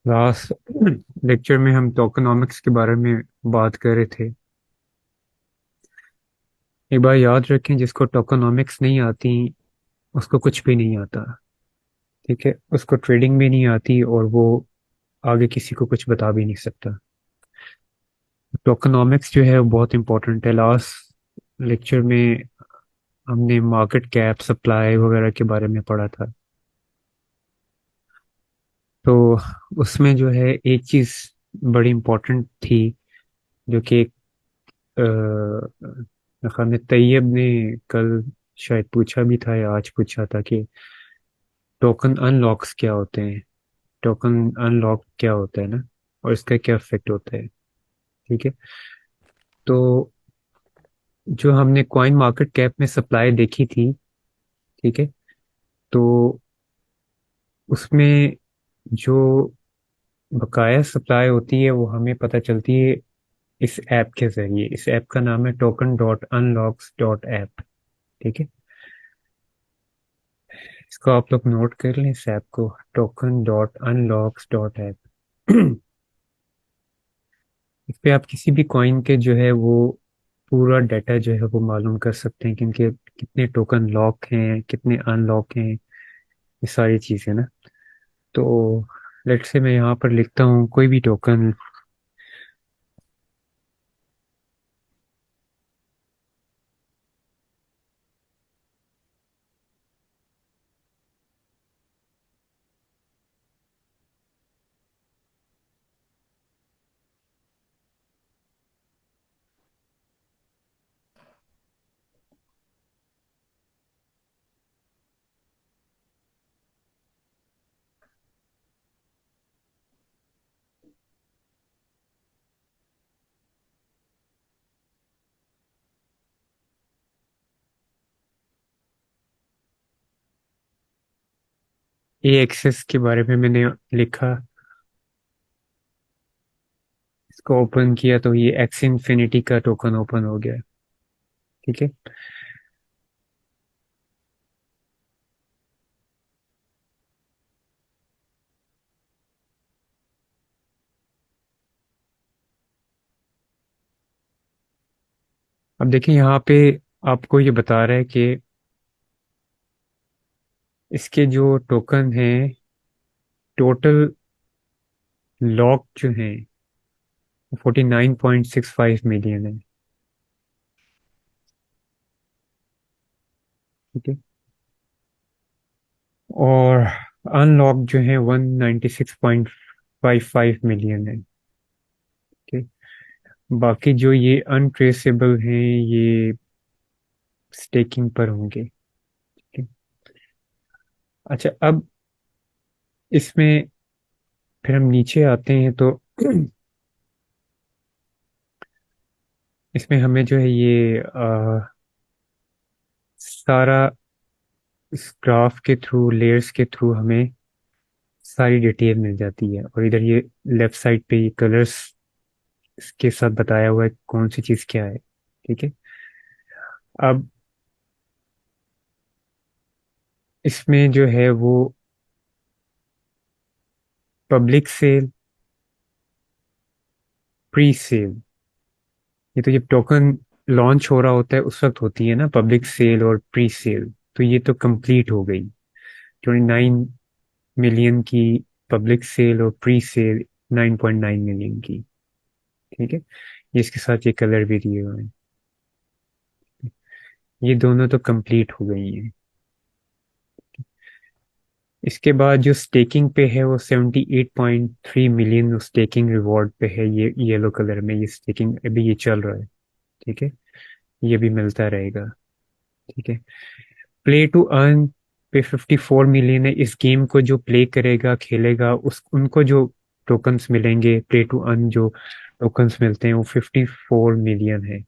Last lecture में हम tokenomics के बारे में बात कर रहे थे। एक बार याद रखें, जिसको टोकनॉमिक्स नहीं आती उसको कुछ भी नहीं आता। ठीक है, उसको ट्रेडिंग भी नहीं आती और वो आगे किसी को कुछ बता भी नहीं सकता। टोकनॉमिक्स जो है वो बहुत इंपॉर्टेंट है। लास्ट लेक्चर में हमने मार्केट कैप, सप्लाई वगैरह के बारे में पढ़ा था। तो उसमें जो है एक चीज़ बड़ी इम्पोर्टेंट थी, जो कि खान तैयब ने कल शायद पूछा भी था या आज पूछा था कि टोकन अनलॉक्स क्या होते हैं। टोकन अनलॉक क्या होता है ना, और इसका क्या इफेक्ट होता है। ठीक है, तो जो हमने कॉइन मार्केट कैप में सप्लाई देखी थी, ठीक है, तो उसमें जो बकाया सप्लाई होती है वो हमें पता चलती है इस ऐप के जरिए। इस ऐप का नाम है token dot unlocks dot app. ठीक है, इसको आप लोग नोट कर लें, इस ऐप को, token dot unlocks dot app. इस पे आप किसी भी कॉइन के जो है वो पूरा डाटा जो है वो मालूम कर सकते हैं, क्योंकि कितने टोकन लॉक हैं, कितने अनलॉक हैं, ये सारी चीज़ें ना। तो लेट्स से मैं यहाँ पर लिखता हूँ कोई भी टोकन। ए एक्सेस के बारे में मैंने लिखा, इसको ओपन किया तो ये एक्स इन्फिनिटी का टोकन ओपन हो गया। ठीक है, अब देखिए यहाँ पे आपको ये बता रहा है कि इसके जो टोकन हैं, टोटल लॉक जो हैं 49.65 मिलियन है। ठीक है, और अनलॉक जो है 196.55 मिलियन है। ठीक है, बाकी जो ये अनट्रेसेबल हैं ये स्टेकिंग पर होंगे। ठीक है, अच्छा, अब इसमें फिर हम नीचे आते हैं तो इसमें हमें जो है ये सारा इस ग्राफ के थ्रू, लेयर्स के थ्रू हमें सारी डिटेल मिल जाती है। और इधर ये लेफ्ट साइड पे ये कलर्स के साथ बताया हुआ है कौन सी चीज़ क्या है। ठीक है, अब इसमें जो है वो पब्लिक सेल, प्री सेल, ये तो जब टोकन लॉन्च हो रहा होता है उस वक्त होती है ना पब्लिक सेल और प्री सेल। तो ये तो कंप्लीट हो गई, 29 मिलियन की पब्लिक सेल और प्री सेल 9.9 मिलियन की। ठीक है, ये इसके साथ ये कलर भी दिए हुए हैं, ये दोनों तो कंप्लीट हो गई हैं। इसके बाद जो स्टेकिंग पे है वो 78.3 मिलियन स्टेकिंग रिवॉर्ड पे है, ये येलो कलर में ये स्टेकिंग अभी ये चल रहा है। ठीक है, ये भी मिलता रहेगा। ठीक है, प्ले टू अर्न पे 54 मिलियन है। इस गेम को जो प्ले करेगा, खेलेगा, उस उनको जो टोकन्स मिलेंगे, प्ले टू अर्न जो टोकन्स मिलते हैं वो 54 मिलियन है।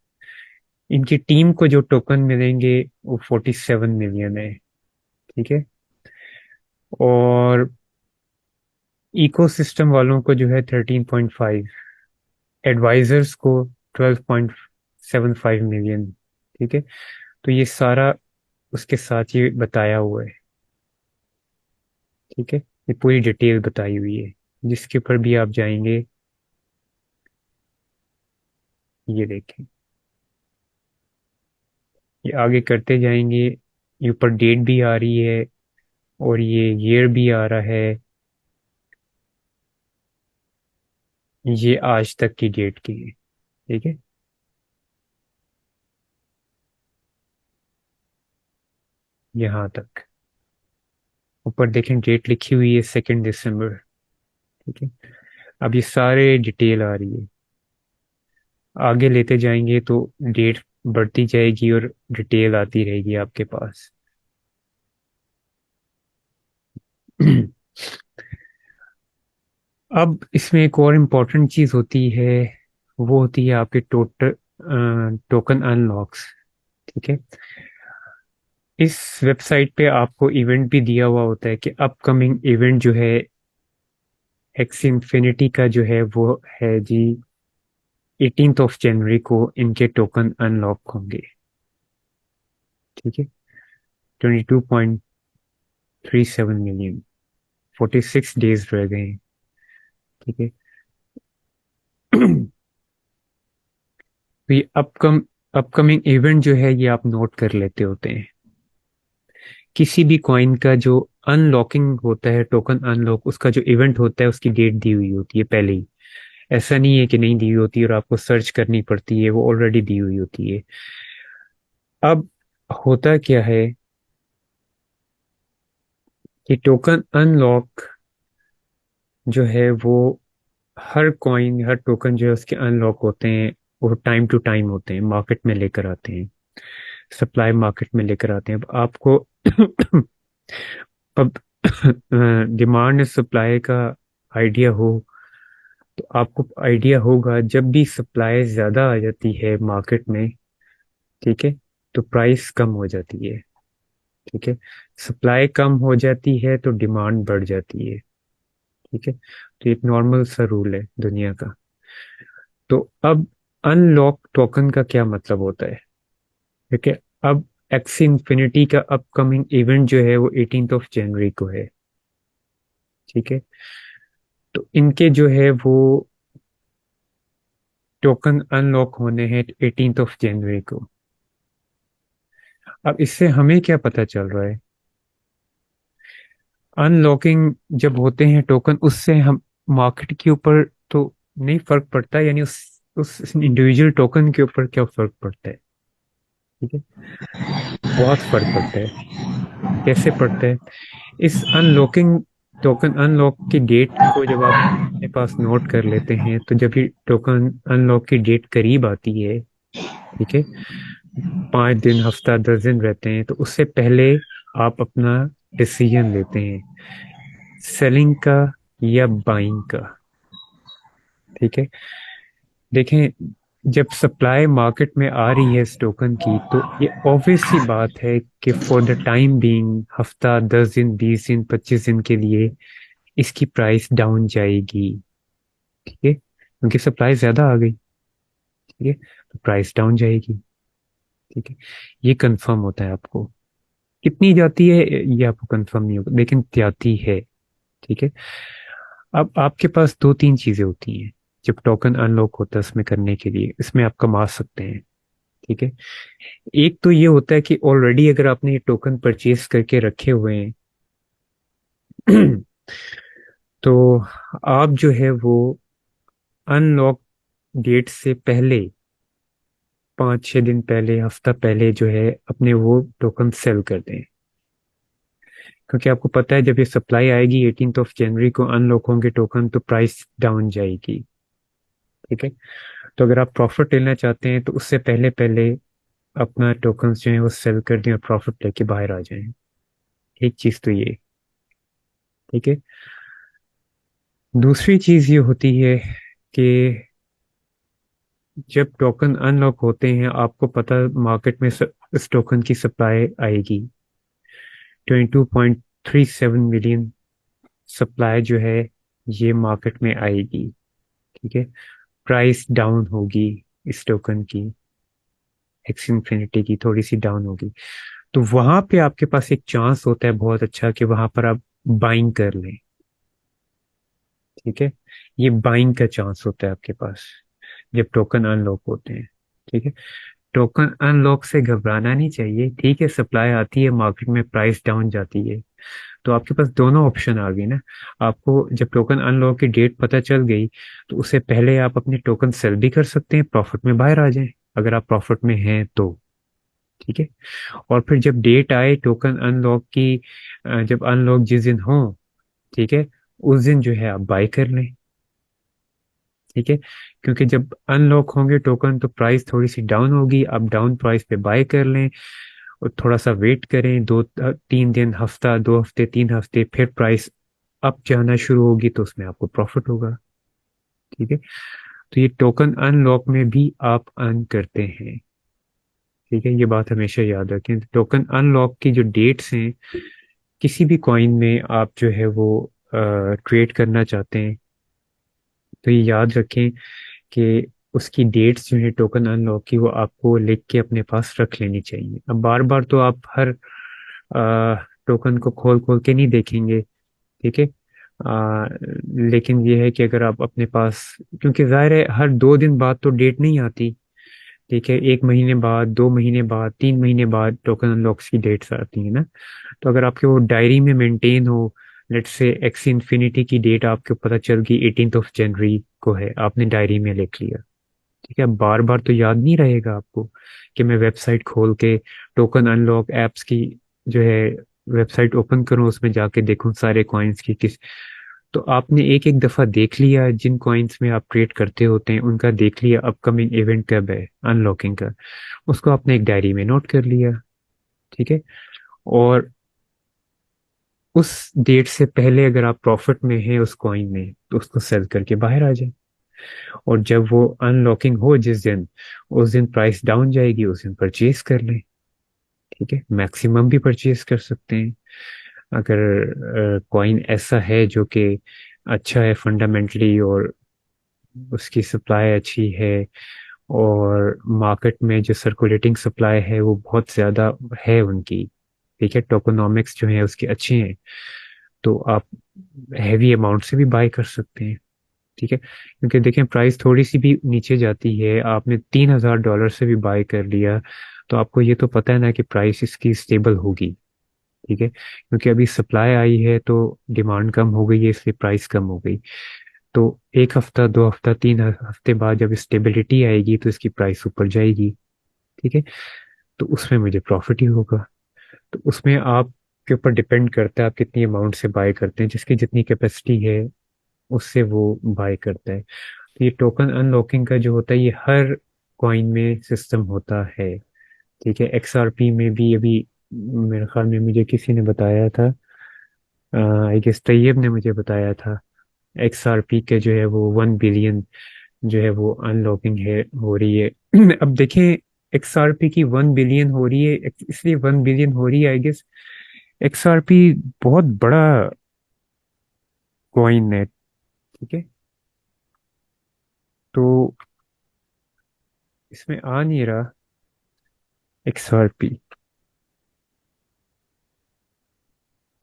इनकी टीम को जो टोकन मिलेंगे वो 47 मिलियन है। ठीक है, और इकोसिस्टम वालों को जो है 13.5, एडवाइजर्स को 12.75 मिलियन। ठीक है, तो ये सारा उसके साथ ये बताया हुआ है। ठीक है, ये पूरी डिटेल बताई हुई है। जिसके ऊपर भी आप जाएंगे, ये देखें, ये आगे करते जाएंगे, ये ऊपर डेट भी आ रही है और ये ईयर भी आ रहा है। ये आज तक की डेट की है, ठीक है। यहाँ तक ऊपर देखें डेट लिखी हुई है 2 दिसंबर, ठीक है। अब ये सारे डिटेल आ रही है, आगे लेते जाएंगे तो डेट बढ़ती जाएगी और डिटेल आती रहेगी आपके पास। अब इसमें एक और इम्पोर्टेंट चीज होती है, वो होती है आपके टोटल टोकन अनलॉक्स, ठीक है। इस वेबसाइट पे आपको इवेंट भी दिया हुआ होता है कि अपकमिंग इवेंट जो है एक्स इन्फिनिटी का जो है वो है जी 18 जनवरी को इनके टोकन अनलॉक होंगे, ठीक है। 22.37 मिलियन, 46 डेज रह गए हैं, ठीक है। तो ये अपकमिंग इवेंट जो है ये आप नोट कर लेते होते हैं। किसी भी कॉइन का जो अनलॉकिंग होता है, टोकन अनलॉक, उसका जो इवेंट होता है उसकी डेट दी हुई होती है पहले ही। ऐसा नहीं है कि नहीं दी हुई होती है और आपको सर्च करनी पड़ती है, वो ऑलरेडी दी हुई होती है। अब होता क्या है कि टोकन अनलॉक जो है वो हर कॉइन, हर टोकन जो है उसके अनलॉक होते हैं, वो टाइम टू टाइम होते हैं, मार्केट में लेकर आते हैं, सप्लाई मार्केट में लेकर आते हैं। अब आपको अब डिमांड सप्लाई का आइडिया हो, तो आपको आइडिया होगा जब भी सप्लाई ज्यादा आ जाती है मार्केट में, ठीक है, तो प्राइस कम हो जाती है, ठीक है। सप्लाई कम हो जाती है तो डिमांड बढ़ जाती है, ठीक है। तो एक नॉर्मल सा रूल है दुनिया का। तो अब अनलॉक टोकन का क्या मतलब होता है, ठीक है। अब एक्स इन्फिनिटी का अपकमिंग इवेंट जो है वो 18 जनवरी को है, ठीक है। तो इनके जो है वो टोकन अनलॉक होने हैं 18 जनवरी को। अब इससे हमें क्या पता चल रहा है, अनलॉकिंग जब होते हैं टोकन, उससे हम मार्केट के ऊपर तो नहीं फर्क पड़ता, यानी उस इंडिविजुअल टोकन के ऊपर क्या फर्क पड़ता है, ठीक है। बहुत फर्क पड़ता है। कैसे पड़ता है, इस अनलॉकिंग टोकन अनलॉक की डेट को जब आप अपने पास नोट कर लेते हैं, तो जब ये टोकन अनलॉक की डेट करीब आती है, ठीक है, 5 दिन, हफ्ता, 10 दिन रहते हैं, तो उससे पहले आप अपना डिसीजन लेते हैं, सेलिंग का या बाइंग का, ठीक है। देखें, जब सप्लाई मार्केट में आ रही है इस टोकन की, तो ये ऑब्वियस सी बात है कि फॉर द टाइम बीइंग, हफ्ता, 10 दिन, 20 दिन, 25 दिन के लिए इसकी प्राइस डाउन जाएगी, ठीक है, क्योंकि सप्लाई ज्यादा आ गई, ठीक है, तो प्राइस डाउन जाएगी, ठीक है। ये कंफर्म होता है आपको। कितनी जाती है ये आपको कंफर्म नहीं होगा, लेकिन जाती है, ठीक है। अब आपके पास दो तीन चीजें होती हैं जब टोकन अनलॉक होता है, उसमें करने के लिए इसमें आप कमा सकते हैं, ठीक है। एक तो ये होता है कि ऑलरेडी अगर आपने ये टोकन परचेज करके रखे हुए हैं तो आप जो है वो अनलॉक डेट से पहले, 5-6 दिन पहले, हफ्ता पहले जो है अपने वो टोकन सेल कर दें, क्योंकि आपको पता है जब ये सप्लाई आएगी 18 जनवरी को अनलॉक होंगे टोकन, तो प्राइस डाउन जाएगी, ठीक है। तो अगर आप प्रॉफिट लेना चाहते हैं तो उससे पहले पहले अपना टोकन जो है वो सेल कर दें और प्रॉफिट लेके बाहर आ जाएं। एक चीज तो ये, ठीक है। दूसरी चीज ये होती है कि जब टोकन अनलॉक होते हैं, आपको पता मार्केट में इस टोकन की सप्लाई आएगी, 22.37 मिलियन सप्लाई जो है ये मार्केट में आएगी, ठीक है। प्राइस डाउन होगी इस टोकन की, एक्स इन्फिनिटी की थोड़ी सी डाउन होगी, तो वहां पे आपके पास एक चांस होता है बहुत अच्छा कि वहां पर आप बाइंग कर लें, ठीक है। ये बाइंग का चांस होता है आपके पास जब टोकन अनलॉक होते हैं। ठीक है। टोकन अनलॉक से घबराना नहीं चाहिए। ठीक है, सप्लाई आती है मार्केट में, प्राइस डाउन जाती है, तो आपके पास दोनों ऑप्शन आ गए ना। आपको जब टोकन अनलॉक की डेट पता चल गई, तो उससे पहले आप अपने टोकन सेल भी कर सकते हैं, प्रॉफिट में बाहर आ जाएं अगर आप प्रॉफिट में हैं तो। ठीक है। और फिर जब डेट आए टोकन अनलॉक की, जब अनलॉक जिस दिन हो, ठीक है, उस दिन जो है आप बाय कर लें। ठीक है। क्योंकि जब अनलॉक होंगे टोकन तो प्राइस थोड़ी सी डाउन होगी, आप डाउन प्राइस पे बाय कर लें। और थोड़ा सा वेट करें, 2 3 दिन, हफ्ता, 2 हफ्ते, 3 हफ्ते, फिर प्राइस अप जाना शुरू होगी तो उसमें आपको प्रॉफिट होगा। ठीक है। तो ये टोकन अनलॉक में भी आप अर्न करते हैं। ठीक है, ये बात हमेशा याद रखें। टोकन अनलॉक की जो डेट्स हैं, किसी भी कॉइन में आप जो है वो ट्रेड करना चाहते हैं, तो ये याद रखें कि उसकी डेट्स जो है टोकन अनलॉक की, वो आपको लिख के अपने पास रख लेनी चाहिए। अब बार बार तो आप हर टोकन को खोल खोल के नहीं देखेंगे। ठीक है। लेकिन ये है कि अगर आप अपने पास, क्योंकि जाहिर है हर 2 दिन बाद तो डेट नहीं आती। ठीक है, 1 महीने बाद, 2 महीने बाद, 3 महीने बाद टोकन अनलॉक्स की डेट्स आती है ना। तो अगर आपके वो डायरी में मेंटेन हो, लेट्स से एक्स इन्फिनिटी की डेट आपको पता चल गई 18 जनवरी को है, आपने डायरी में लिख लिया। ठीक है, बार बार तो याद नहीं रहेगा आपको कि मैं वेबसाइट खोल के टोकन अनलॉक एप्स की जो है वेबसाइट ओपन करूं, उसमें जाके देखूं सारे कॉइन्स की किस। तो आपने एक एक दफा देख लिया जिन कॉइन्स में आप ट्रेड करते होते हैं उनका, देख लिया अपकमिंग इवेंट कब है अनलॉकिंग का, उसको आपने एक डायरी में नोट कर लिया। ठीक है। और उस डेट से पहले अगर आप प्रॉफिट में हैं उस कॉइन में, तो उसको सेल करके बाहर आ जाए। और जब वो अनलॉकिंग हो जिस दिन, उस दिन प्राइस डाउन जाएगी, उस दिन परचेज कर लें। ठीक है, मैक्सिमम भी परचेज कर सकते हैं। अगर कॉइन ऐसा है जो कि अच्छा है फंडामेंटली, और उसकी सप्लाई अच्छी है, और मार्केट में जो सर्कुलेटिंग सप्लाई है वो बहुत ज़्यादा है उनकी, ठीक है, टोकोनॉमिक्स जो है उसके अच्छे हैं, तो आप हैवी अमाउंट से भी बाय कर सकते हैं। ठीक है, क्योंकि देखें प्राइस थोड़ी सी भी नीचे जाती है, आपने $3,000 से भी बाय कर लिया, तो आपको ये तो पता है ना कि प्राइस इसकी स्टेबल होगी। ठीक है, क्योंकि अभी सप्लाई आई है तो डिमांड कम हो गई है, इसलिए प्राइस कम हो गई। तो 1 हफ्ता, 2 हफ्ता, 3 हफ्ते बाद जब स्टेबिलिटी आएगी तो इसकी प्राइस ऊपर जाएगी। ठीक है, तो उसमें मुझे प्रॉफिट ही होगा। तो उसमें आप के ऊपर डिपेंड करता है आप कितनी अमाउंट से बाय करते हैं, जिसकी जितनी कैपेसिटी है उससे वो बाय करता है। तो ये टोकन अनलॉकिंग का जो होता है ये हर कॉइन में सिस्टम होता है। ठीक है, एक्सआरपी में भी अभी मेरे ख्याल में मुझे किसी ने बताया था, आई गेस तैयब ने मुझे बताया था, एक्सआरपी के जो है वो 1 बिलियन जो है वो अनलॉकिंग है हो रही है। अब देखें, एक्सआरपी की 1 बिलियन हो रही है, इसलिए 1 बिलियन हो रही है आई गेस। एक्सआरपी बहुत बड़ा कॉइन है। ठीक है, तो इसमें आ नहीं रहा एक्सआरपी।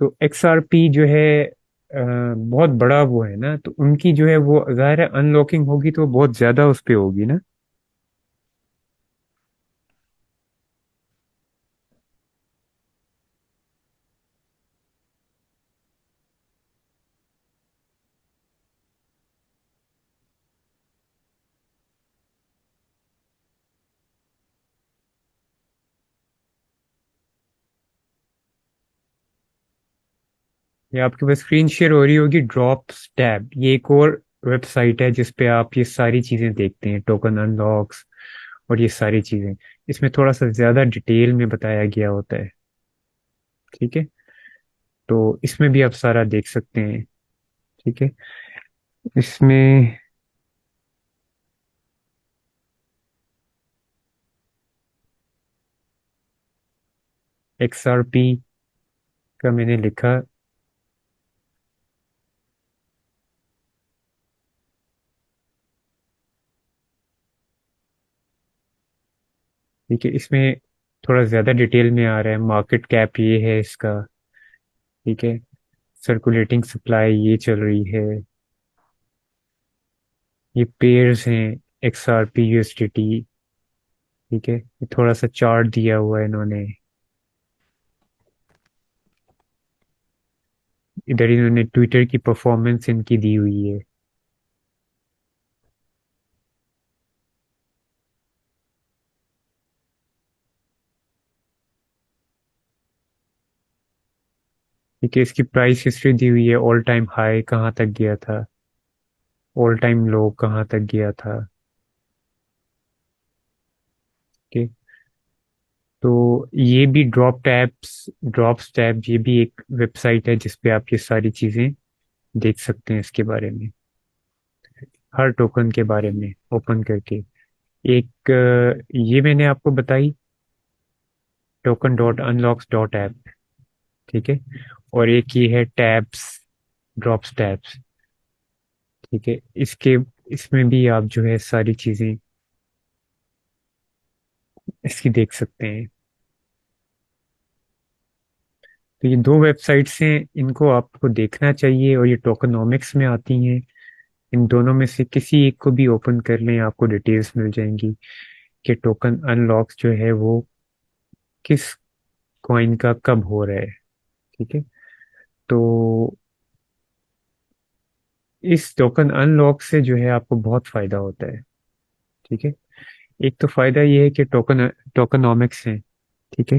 तो एक्सआरपी जो है बहुत बड़ा वो है ना, तो उनकी जो है वो जाहिर है अनलॉकिंग होगी तो बहुत ज्यादा उस पे होगी ना। ये आपके पास स्क्रीन शेयर हो रही होगी, ड्रॉप टैब, ये एक और वेबसाइट है जिस पे आप ये सारी चीजें देखते हैं, टोकन अनलॉक्स और ये सारी चीजें। इसमें थोड़ा सा ज्यादा डिटेल में बताया गया होता है। ठीक है, तो इसमें भी आप सारा देख सकते हैं। ठीक है, इसमें XRP का मैंने लिखा। ठीक है, इसमें थोड़ा ज्यादा डिटेल में आ रहा है, मार्केट कैप ये है इसका। ठीक है, सर्कुलेटिंग सप्लाई ये चल रही है। ये पेयर्स हैं, XRP USDT। ठीक है, ये थोड़ा सा चार्ट दिया हुआ है इन्होंने। इधर इन्होंने ट्विटर की परफॉर्मेंस इनकी दी हुई है। ठीक है, इसकी प्राइस हिस्ट्री दी हुई है, ऑल टाइम हाई कहाँ तक गया था, ऑल टाइम लो कहाँ तक गया था। ठीक है, तो ये भी ड्रॉप्स टैब ये भी एक वेबसाइट है जिसपे आप ये सारी चीजें देख सकते हैं इसके बारे में, हर टोकन के बारे में ओपन करके। एक ये मैंने आपको बताई, token.unlocks.app। ठीक है, और एक ये है टैब्स, ड्रॉप्स टैब्स। ठीक है, इसके इसमें भी आप जो है सारी चीजें इसकी देख सकते हैं। तो ये दो वेबसाइट्स हैं, इनको आपको देखना चाहिए, और ये टोकनॉमिक्स में आती हैं। इन दोनों में से किसी एक को भी ओपन कर लें, आपको डिटेल्स मिल जाएंगी कि टोकन अनलॉक्स जो है वो किस कॉइन का कब हो रहा है। ठीक है, तो इस टोकन अनलॉक से जो है आपको बहुत फायदा होता है। ठीक है, एक तो फायदा ये है कि टोकनॉमिक्स है। ठीक है,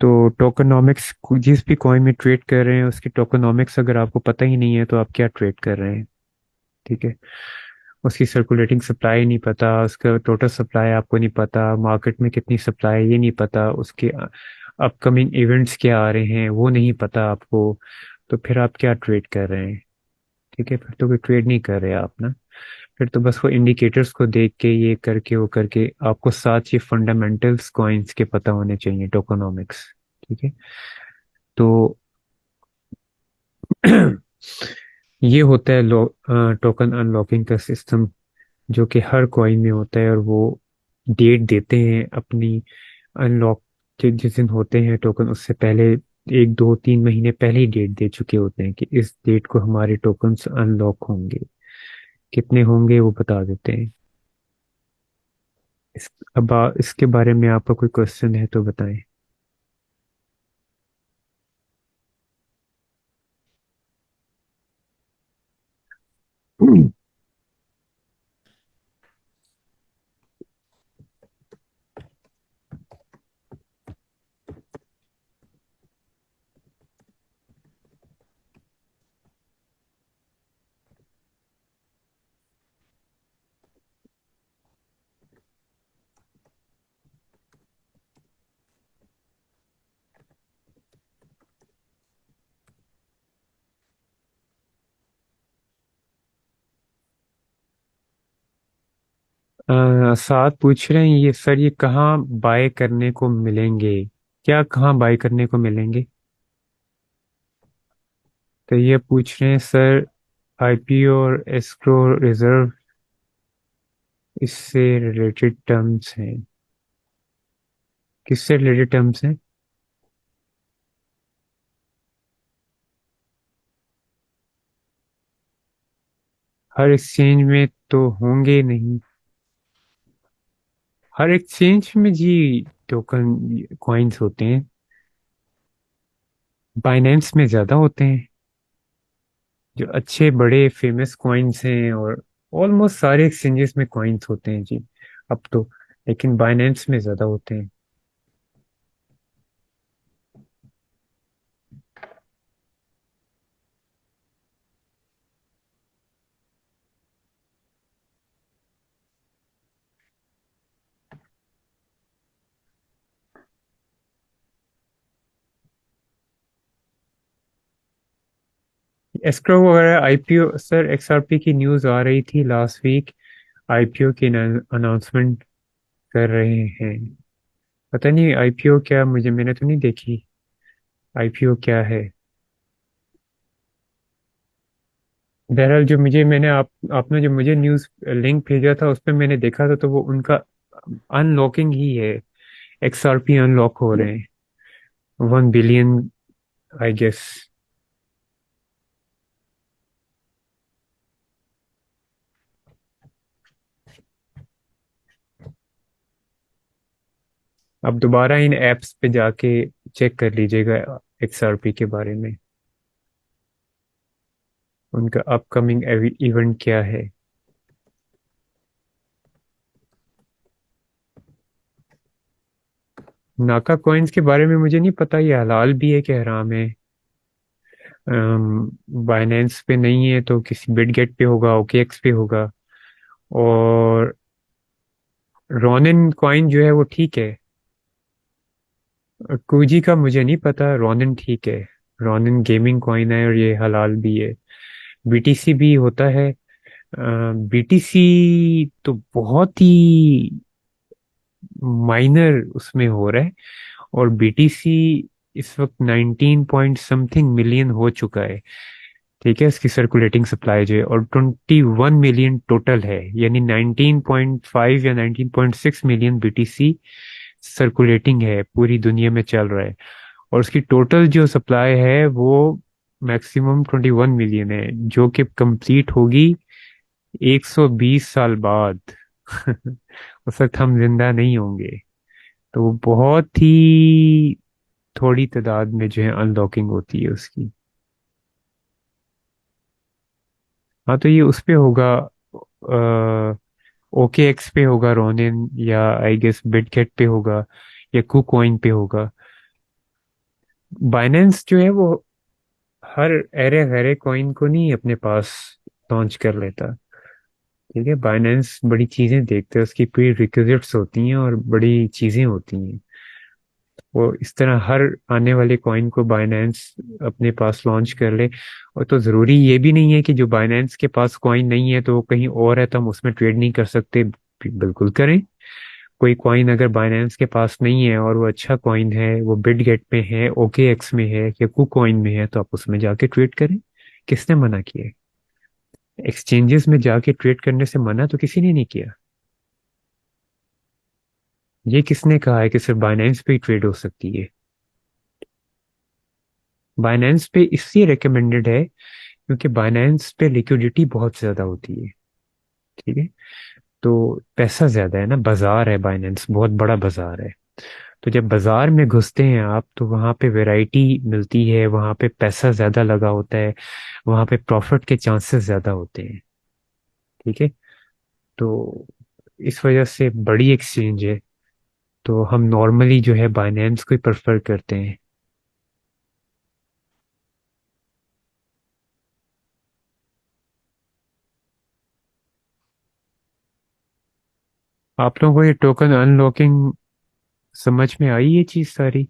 तो टोकनॉमिक्स, जिस भी कॉइन में ट्रेड कर रहे हैं उसकी टोकनॉमिक्स अगर आपको पता ही नहीं है तो आप क्या ट्रेड कर रहे हैं। ठीक है, उसकी सर्कुलेटिंग सप्लाई नहीं पता, उसका टोटल सप्लाई आपको नहीं पता, मार्केट में कितनी सप्लाई है ये नहीं पता, उसके अपकमिंग इवेंट्स क्या आ रहे हैं वो नहीं पता आपको, तो फिर आप क्या ट्रेड कर रहे हैं। ठीक है, फिर तो कोई ट्रेड नहीं कर रहे आप ना। फिर तो बस वो इंडिकेटर्स को देख के ये करके वो करके, आपको साथ ये फंडामेंटल्स कॉइन्स के पता होने चाहिए, टोकोनॉमिक्स। ठीक है, तो ये होता है टोकन अनलॉकिंग का सिस्टम, जो कि हर कॉइन में होता है, और वो डेट देते हैं अपनी अनलॉक के जिस दिन होते हैं टोकन, उससे पहले 1 2 3 महीने पहले ही डेट दे चुके होते हैं कि इस डेट को हमारे टोकन्स अनलॉक होंगे। कितने होंगे वो बता देते हैं। अब इसके बारे में आपका कोई क्वेश्चन है तो बताएं। साथ पूछ रहे हैं ये सर, ये कहाँ बाय करने को मिलेंगे, क्या कहाँ बाय करने को मिलेंगे। तो ये पूछ रहे हैं सर, IPO और एस्क्रो रिजर्व, इससे रिलेटेड टर्म्स हैं। किससे रिलेटेड टर्म्स हैं। हर एक्सचेंज में तो होंगे नहीं, हर एक्सचेंज में जी टोकन कॉइन्स होते हैं, बाइनेंस में ज्यादा होते हैं, जो अच्छे बड़े फेमस कॉइन्स हैं, और ऑलमोस्ट सारे एक्सचेंजेस में कॉइन्स होते हैं जी अब तो, लेकिन बाइनेंस में ज्यादा होते हैं। एस्क्रो वगैरह IPO सर, XRP की न्यूज़ आ रही थी लास्ट वीक, IPO की अनाउंसमेंट कर रहे हैं। पता नहीं IPO क्या, मुझे मैंने तो नहीं देखी, IPO क्या है। बहरहाल जो मुझे मैंने आपने जो मुझे न्यूज़ लिंक भेजा था उस पर मैंने देखा था, तो वो उनका अनलॉकिंग ही है, XRP अनलॉक हो रहे हैं, 1 बिलियन आई गेस। आप दोबारा इन एप्स पे जाके चेक कर लीजिएगा XRP के बारे में, उनका अपकमिंग इवेंट क्या है। नाका कॉइन्स के बारे में मुझे नहीं पता ये हलाल भी है कि हराम है। बाइनेंस पे नहीं है तो किसी बिटगेट पे होगा, OKX पे होगा। और रोनिन कॉइन जो है वो ठीक है। कूजी का मुझे नहीं पता, रोनिन ठीक है। रोनिन गेमिंग कॉइन है और ये हलाल भी है। BTC भी होता है। BTC तो बहुत ही माइनर उसमें हो रहा है। और BTC इस वक्त 19 पॉइंट समथिंग मिलियन हो चुका है। ठीक है, इसकी सर्कुलेटिंग सप्लाई जो है, और 21 मिलियन टोटल है, यानी 19.5 या 19.6 मिलियन BTC सर्कुलेटिंग है, पूरी दुनिया में चल रहा है। और उसकी टोटल जो सप्लाई है वो मैक्सिमम 21 मिलियन है, जो कि कंप्लीट होगी 120 साल बाद। उस वक्त हम जिंदा नहीं होंगे। तो वो बहुत ही थोड़ी तादाद में जो है अनलॉकिंग होती है उसकी। हाँ, तो ये उस पे होगा, OKX पे होगा रोनिन, या आई गेस बिटगेट पे होगा, या कुकॉइन पे होगा। बाइनेंस जो है वो हर एरे गैरे कॉइन को नहीं अपने पास लॉन्च कर लेता। ठीक है, बाइनेंस बड़ी चीजें देखते हैं, उसकी प्री रिक्विजिट्स होती हैं और बड़ी चीजें होती हैं। वो इस तरह हर आने वाले कॉइन को बाइनेंस अपने पास लॉन्च कर ले। और तो ज़रूरी ये भी नहीं है कि जो बाइनेंस के पास कॉइन नहीं है तो वो कहीं और है तो हम उसमें ट्रेड नहीं कर सकते। बिल्कुल करें। कोई कॉइन अगर बाइनेंस के पास नहीं है और वो अच्छा कॉइन है, वो बिटगेट में है, OKX में है या कुकॉइन में है, तो आप उसमें जाके ट्रेड करें। किसने मना किया? एक्सचेंजेस में जाके ट्रेड करने से मना तो किसी ने नहीं किया। ये किसने कहा है कि सिर्फ बाइनेंस पे ही ट्रेड हो सकती है? बाइनेंस पे इसलिए रिकमेंडेड है क्योंकि बाइनेंस पे लिक्विडिटी बहुत ज्यादा होती है। ठीक है, तो पैसा ज्यादा है ना, बाजार है, बाइनेंस बहुत बड़ा बाजार है। तो जब बाजार में घुसते हैं आप तो वहाँ पे वैरायटी मिलती है, वहाँ पे पैसा ज्यादा लगा होता है, वहाँ पे प्रॉफिट के चांसेस ज्यादा होते हैं। ठीक है, तो इस वजह से बड़ी एक्सचेंज है, तो हम नॉर्मली जो है बाइनेंस को ही प्रेफर करते हैं। आप लोगों को ये टोकन अनलॉकिंग समझ में आई ये चीज सारी?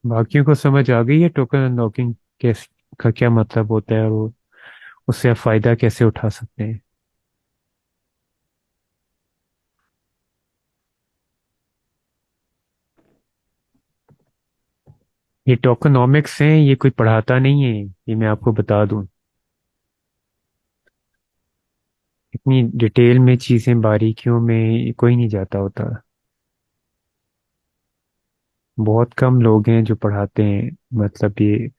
बाकियों को समझ आ गई है टोकन अनलॉकिंग कैस का क्या मतलब होता है, और उससे आप फायदा कैसे उठा सकते हैं? ये टोकनॉमिक्स हैं, ये कोई पढ़ाता नहीं है, ये मैं आपको बता दूं। इतनी डिटेल में चीजें, बारीकियों में कोई नहीं जाता होता। बहुत कम लोग हैं जो पढ़ाते हैं, मतलब ये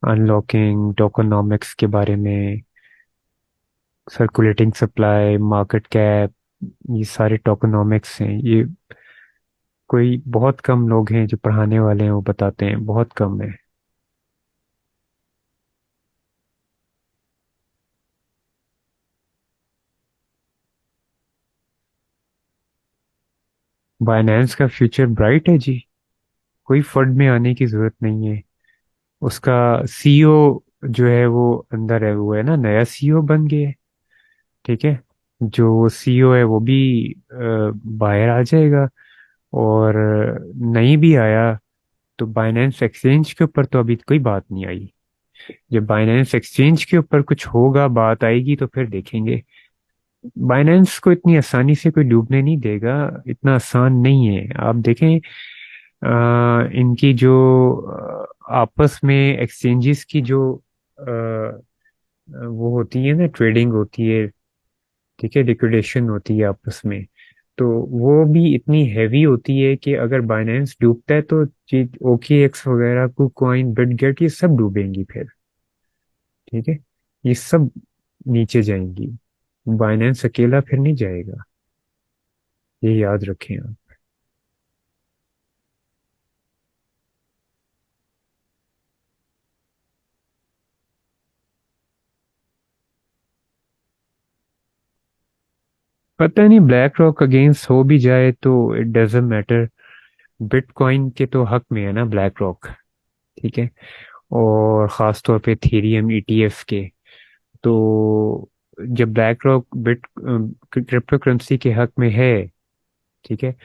अनलॉकिंग टोकनॉमिक्स के बारे में, सर्कुलेटिंग सप्लाई, मार्केट कैप, ये सारे टोकनॉमिक्स हैं। ये कोई बहुत कम लोग हैं जो पढ़ाने वाले हैं, वो बताते हैं, बहुत कम है। बाइनेंस का फ्यूचर ब्राइट है जी। कोई फंड में आने की जरूरत नहीं है। उसका CEO जो है वो अंदर है, वो है ना, नया CEO बन गया है। ठीक है, जो CEO है वो भी बाहर आ जाएगा। और नहीं भी आया तो बाइनेंस एक्सचेंज के ऊपर तो अभी कोई बात नहीं आई। जब बाइनेंस एक्सचेंज के ऊपर कुछ होगा, बात आएगी, तो फिर देखेंगे। बाइनेंस को इतनी आसानी से कोई डूबने नहीं देगा। इतना आसान नहीं है, आप देखें। इनकी जो आपस में एक्सचेंजेस की जो वो होती है ना, ट्रेडिंग होती है। ठीक है, लिक्विडेशन होती है आपस में। तो वो भी इतनी हैवी होती है कि अगर बाइनेंस डूबता है तो OKX वगैरह, KuCoin, बिटगेट, ये सब डूबेंगी फिर। ठीक है, ये सब नीचे जाएंगी, बाइनेंस अकेला फिर नहीं जाएगा, ये याद रखें आप। पता नहीं, ब्लैक रॉक अगेंस्ट हो भी जाए तो इट डजेंट मैटर, बिटकॉइन के तो हक में है ना ब्लैक रॉक। ठीक है, और ख़ास तौर पे थीरियम ETF के। तो जब black rock bit crypto currency के हक में है, ठीक है,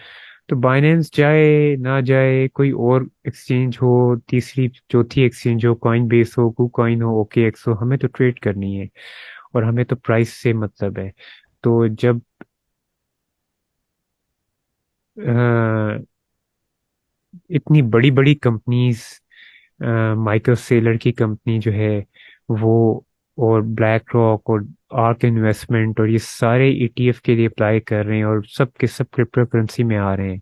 तो बाइनेंस जाए ना जाए, कोई और एक्सचेंज हो, तीसरी चौथी एक्सचेंज हो, कॉइन बेस हो, KuCoin हो, OKX हो, हमें तो ट्रेड करनी है, और हमें तो प्राइस से मतलब है। तो जब इतनी बड़ी बड़ी कंपनीज, माइकल सेलर की कंपनी जो है वो, और ब्लैक रॉक और आर्क इन्वेस्टमेंट, और ये सारे ETF के लिए अप्लाई कर रहे हैं, और सब के सब क्रिप्टो करेंसी में आ रहे हैं।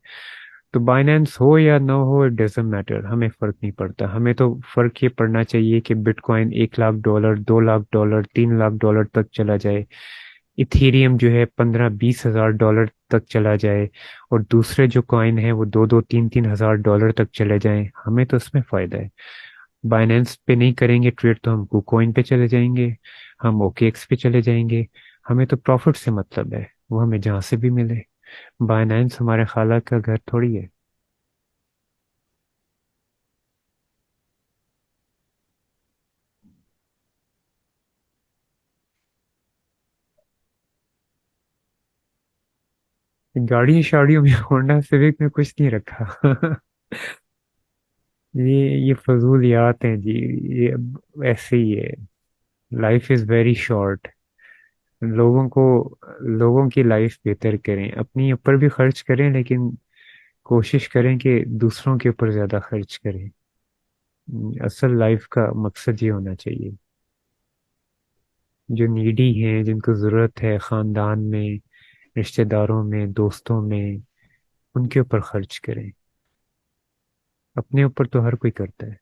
तो बाइनेंस हो या ना हो, इट डजेंट मैटर, हमें फर्क नहीं पड़ता। हमें तो फर्क ये पड़ना चाहिए कि bitcoin 1 lakh dollar, 2 lakh dollar, 3 lakh dollar तक चला जाए, इथीरियम जो है 15-20 हज़ार डॉलर तक चला जाए, और दूसरे जो कॉइन है वो 2-2, 3-3 हज़ार डॉलर तक चले जाएं, हमें तो उसमें फायदा है। बाइनेंस पे नहीं करेंगे ट्रेड तो हम KuCoin पे चले जाएंगे, हम OKX पे चले जाएंगे, हमें तो प्रॉफिट से मतलब है, वो हमें जहाँ से भी मिले। बाइनेंस हमारे खाला का घर थोड़ी है। गाड़ी शाड़ियों में होंडा सिविक में कुछ नहीं रखा। ये फजूलियात हैं जी, ये अब ऐसे ही है। Life is very short. लोगों को लोगों की लाइफ बेहतर करें, अपनी ऊपर भी खर्च करें, लेकिन कोशिश करें कि दूसरों के ऊपर ज्यादा खर्च करें। असल लाइफ का मकसद ये होना चाहिए। जो नीडी हैं, जिनको जरूरत है, खानदान में, रिश्तेदारों में, दोस्तों में, उनके ऊपर खर्च करें। अपने ऊपर तो हर कोई करता है।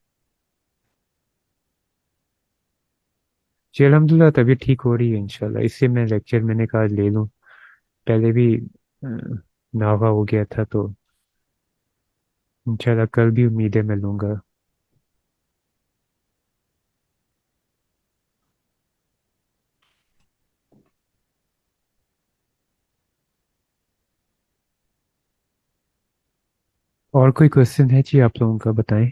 जी अल्हम्दुलिल्लाह, तबीयत ठीक हो रही है इंशाल्लाह। इससे मैं लेक्चर मैंने कहा ले लूँ, पहले भी नागा हो गया था, तो इंशाल्लाह कल भी उम्मीद है मैं लूँगा। और कोई क्वेश्चन है जी आप लोगों का, बताएं।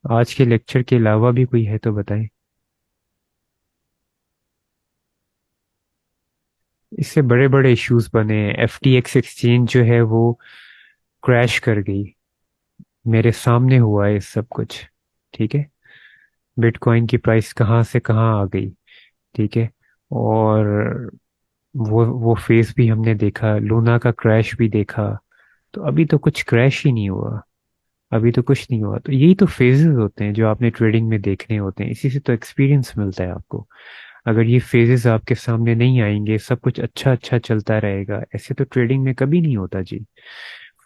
आज के लेक्चर के अलावा भी कोई है तो बताएं। इससे बड़े बड़े इश्यूज बने हैं। FTX एक्सचेंज जो है वो क्रैश कर गई, मेरे सामने हुआ है सब कुछ। ठीक है, बिटकॉइन की प्राइस कहाँ से कहाँ आ गई। ठीक है, और वो फेस भी हमने देखा, लूना का क्रैश भी देखा। तो अभी तो कुछ क्रैश ही नहीं हुआ, अभी तो कुछ नहीं हुआ। तो यही तो फेजेस होते हैं जो आपने ट्रेडिंग में देखने होते हैं, इसी से तो एक्सपीरियंस मिलता है आपको। अगर ये फेजेस आपके सामने नहीं आएंगे, सब कुछ अच्छा अच्छा चलता रहेगा, ऐसे तो ट्रेडिंग में कभी नहीं होता जी।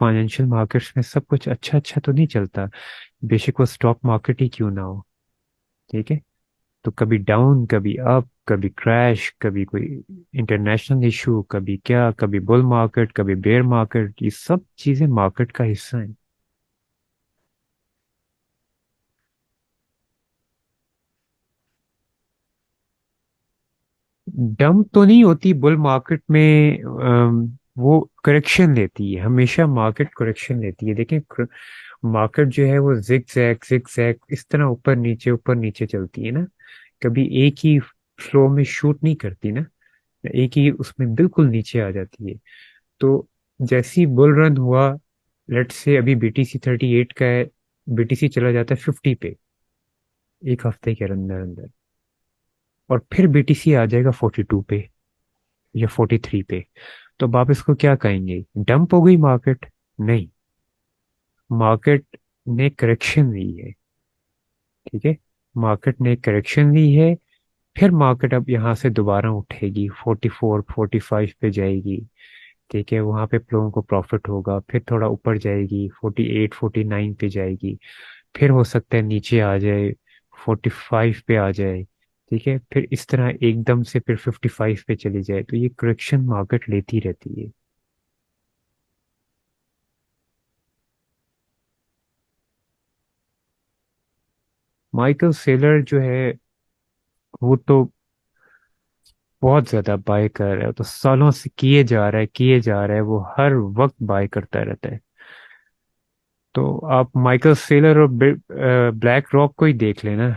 फाइनेंशियल मार्केट्स में सब कुछ अच्छा अच्छा तो नहीं चलता, बेशक वो स्टॉक मार्केट ही क्यों ना हो। ठीक है, तो कभी डाउन, कभी अप, कभी क्रैश, कभी कोई इंटरनेशनल इशू, कभी क्या, कभी बुल मार्केट, कभी बेयर मार्केट, ये सब चीजें मार्केट का हिस्सा हैं। डंप तो नहीं होती बुल मार्केट में, वो करेक्शन लेती है, हमेशा मार्केट करेक्शन लेती है। देखें, मार्केट जो है वो जिग जैग इस तरह ऊपर नीचे चलती है ना, कभी एक ही फ्लो में शूट नहीं करती ना, एक ही उसमें बिल्कुल नीचे आ जाती है। तो जैसे ही बुल रन हुआ, लेट्स से अभी BTC 38 का है, BTC चला जाता है 50 पे, एक हफ्ते के अंदर अंदर, और फिर BTC आ जाएगा 42 पे या 43 पे। तो अब आप इसको क्या कहेंगे, डंप हो गई मार्केट? नहीं, मार्केट ने करेक्शन ली है। ठीक है, मार्केट ने करेक्शन ली है, फिर मार्केट अब यहाँ से दोबारा उठेगी, 44 45 पे जाएगी। ठीक है, वहां पे लोगों को प्रॉफिट होगा, फिर थोड़ा ऊपर जाएगी, 48 49 पे जाएगी। फिर हो सकता है नीचे आ जाए, 45 पे आ जाए। ठीक है, फिर इस तरह एकदम से फिर 55 पे चली जाए, तो ये करेक्शन मार्केट लेती रहती है। माइकल सेलर जो है, वो तो बहुत ज्यादा बाय कर रहा है, वो तो सालों से किए जा रहा है, किए जा रहा है, वो हर वक्त बाय करता रहता है। तो आप माइकल सेलर और ब्लैक रॉक को ही देख लेना,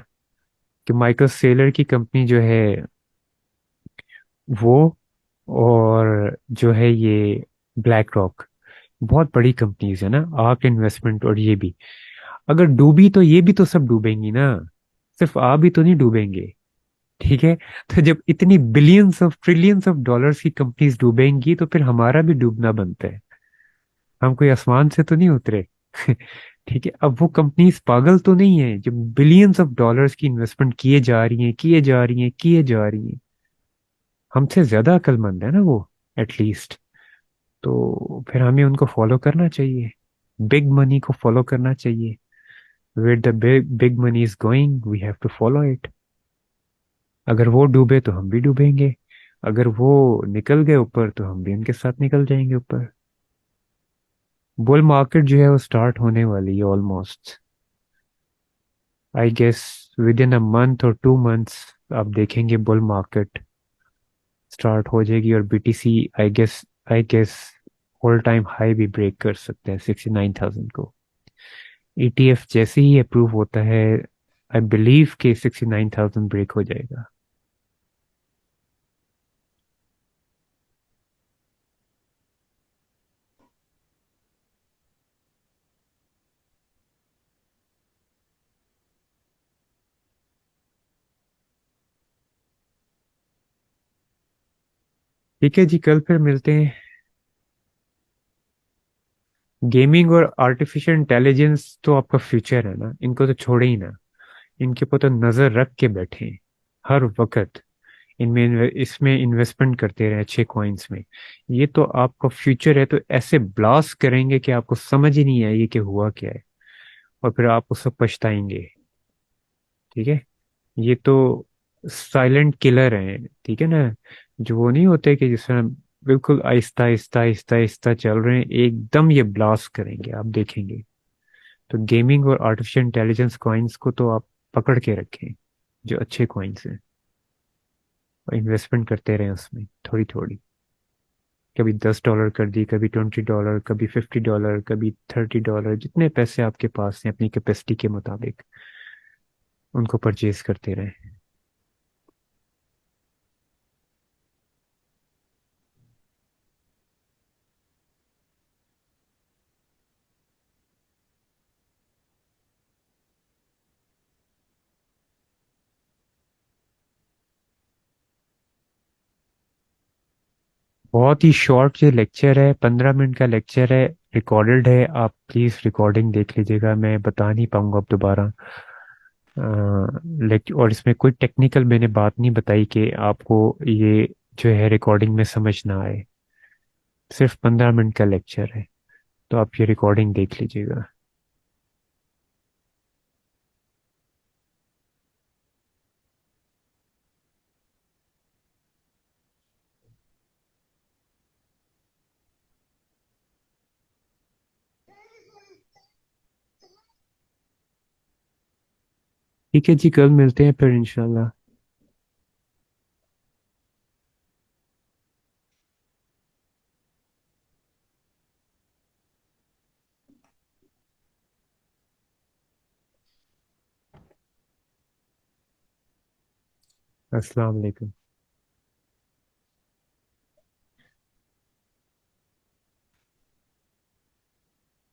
कि माइकल सेलर की कंपनी जो है वो, और जो है ये ब्लैक रॉक, बहुत बड़ी कंपनीज है ना, आर्क इन्वेस्टमेंट और ये भी। अगर डूबी तो ये भी तो सब डूबेंगी ना, सिर्फ आप भी तो नहीं डूबेंगे। ठीक है, तो जब इतनी billions of trillions of dollars की कंपनीज डूबेंगी तो फिर हमारा भी डूबना बनता है। हम कोई आसमान से तो नहीं उतरे। ठीक है, अब वो कंपनीज पागल तो नहीं है जो बिलियंस ऑफ डॉलर्स की इन्वेस्टमेंट किए जा रही हैं, किए जा रही हैं, किए जा रही हैं। हमसे ज्यादा अक्लमंद है ना वो, एटलीस्ट। तो फिर हमें उनको फॉलो करना चाहिए, बिग मनी को फॉलो करना चाहिए। Where the big big money is going we have to follow it. अगर वो डूबे तो हम भी डूबेंगे, अगर वो निकल गए ऊपर तो हम भी उनके साथ निकल जाएंगे ऊपर। बुल मार्केट जो है वो स्टार्ट होने वाली है almost. I guess within a month और 2 मंथ्स आप देखेंगे बुल मार्केट स्टार्ट हो जाएगी, और BTC I guess all time high भी ब्रेक कर सकते हैं 69,000 को। ईटीएफ जैसे ही अप्रूव होता है, आई बिलीव कि 69,000 ब्रेक हो जाएगा। ठीक है जी, कल फिर मिलते हैं। गेमिंग और आर्टिफिशियल इंटेलिजेंस तो आपका फ्यूचर है ना, इनको तो छोड़े ही ना। इनके ऊपर तो नजर रख के बैठे हैं हर वक्त। इसमें इन्वेस्टमेंट करते रहे अच्छे कॉइन्स में। ये तो आपका फ्यूचर है, तो ऐसे ब्लास्ट करेंगे कि आपको समझ ही नहीं आएगी कि हुआ क्या है, और फिर आप उससे पछताएंगे। ठीक है, ये तो साइलेंट किलर हैं, ठीक है ना। जो वो नहीं होते कि जिसमें बिल्कुल आहिस्ता आहिस्ता आहिस्ता आहिस्ता चल रहे हैं, एकदम ये ब्लास्ट करेंगे, आप देखेंगे। तो गेमिंग और आर्टिफिशियल इंटेलिजेंस कॉइन्स को तो आप पकड़ के रखें, जो अच्छे कॉइन्स हैं, और इन्वेस्टमेंट करते रहें उसमें थोड़ी थोड़ी। कभी $10 कर दी, कभी $20, कभी $50, कभी $30, जितने पैसे आपके पास हैं अपनी कैपेसिटी के मुताबिक उनको परचेज करते रहें। बहुत ही शॉर्ट ये लेक्चर है, 15 मिनट का लेक्चर है, रिकॉर्डेड है, आप प्लीज़ रिकॉर्डिंग देख लीजिएगा, मैं बता नहीं पाऊंगा अब दोबारा। और इसमें कोई टेक्निकल मैंने बात नहीं बताई कि आपको ये जो है रिकॉर्डिंग में समझ ना आए। सिर्फ 15 मिनट का लेक्चर है, तो आप ये रिकॉर्डिंग देख लीजिएगा। ठीक है जी, कल मिलते हैं फिर इंशाल्लाह। अस्सलाम वालेकुम।